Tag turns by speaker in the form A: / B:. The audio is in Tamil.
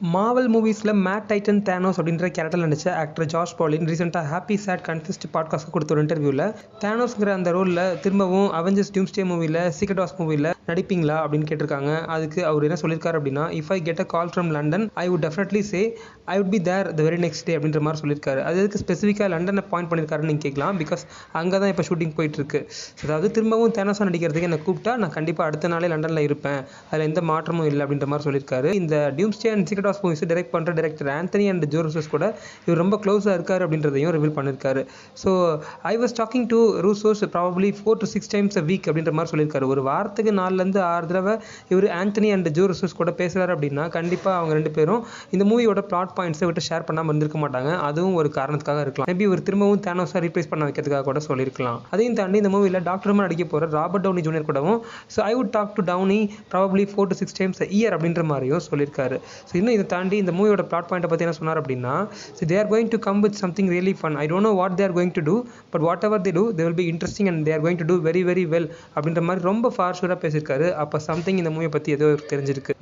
A: மார்வல் மூவிஸில் மேட் டைட்டன் தேனோஸ் அப்படின்ற கேரக்டர் நடிச்ச ஆக்டர் ஜார்ஜ் பாலின் ரீசெண்டாக ஹாப்பி சேட் கன்ஃபியூஸ்ட் பாட்காஸ்ட் கொடுத்த ஒரு இன்டர்வியூவில் தேனோஸ்ங்கிற அந்த ரோலில் திரும்பவும் அவெஞ்சர்ஸ் டூம்ஸ்டே மூவியில் சீக்ரெட் வார்ஸ் மூவியில் நடிப்பீங்களா அப்படின்னு கேட்டிருக்காங்க. அதுக்கு அவர் என்ன சொல்லியிருக்காரு அப்படின்னா, if I get a call from London I would definitely say I would be there the very next day அப்படின்ற மாதிரி சொல்லியிருக்காரு. அது எதுக்கு ஸ்பெசிஃபிக்காக லண்டனை பாயிண்ட் பண்ணியிருக்காருன்னு நீங்கள் கேட்கலாம். பிகாஸ் அங்கே தான் இப்போ ஷூட்டிங் போயிட்டுருக்கு. அதாவது திரும்பவும் தேனோஸாக நடிக்கிறதுக்கு என்னை கூப்பிட்டா நான் கண்டிப்பாக அடுத்த நாளே லண்டனில் இருப்பேன், அதில் எந்த மாற்றமும் இல்லை அப்படின்ற மாதிரி சொல்லியிருக்காரு. இந்த doomsday and secret wars movies direct பண்ணுற director Anthony and Joe Russos கூட இவர் ரொம்ப க்ளோஸாக இருக்கார் அப்படின்றதையும் ரிவீல் பண்ணியிருக்காரு. So I was talking to Russos probably 4 to 6 times a week அப்படின்ற மாதிரி சொல்லியிருக்காரு. ஒரு வாரத்துக்கு 4-6 தடவை இவர் ஆந்தனி அண்ட் ஜோ ரூசோஸ் கூட பேசுகிறார் அப்படின்னா கண்டிப்பாக அவங்க ரெண்டு பேரும் இந்த மூவியோட பிளாட் பாயிண்ட்ஸை விட்டு ஷேர் பண்ணாமல் இருந்திருக்க மாட்டாங்க. அதுவும் ஒரு காரணத்துக்காக இருக்கலாம். மேபி ஒரு திரும்பவும் தேனோஸாக ரீப்ளேஸ் பண்ண வைக்கிறதுக்காக கூட சொல்லியிருக்கலாம். அதையும் தாண்டி இந்த மூவியில் டாக்டர்மா நடிக்க போகிற ராபர்ட் டவுனி ஜூனியர் கூடவும் so I would talk to Downey probably 4 to 6 times a year அப்படின்ற மாதிரியும் சொல்லியிருக்காரு. ஸோ இன்னும் இதை தாண்டி இந்த மூவியோட பிளாட் பாயிண்ட்டை பற்றி என்ன சொன்னார் அப்படின்னா, so they are going to come with something really fun. I don't know what they are going to do, but whatever they do they will be interesting and they are going to do very very well அப்படின்ற மாதிரி ரொம்ப ஃபார் ஷூராக பேசியிருக்காரு. அப்போ சம்திங் இந்த மூவியை பற்றி ஏதோ தெரிஞ்சிருக்கு.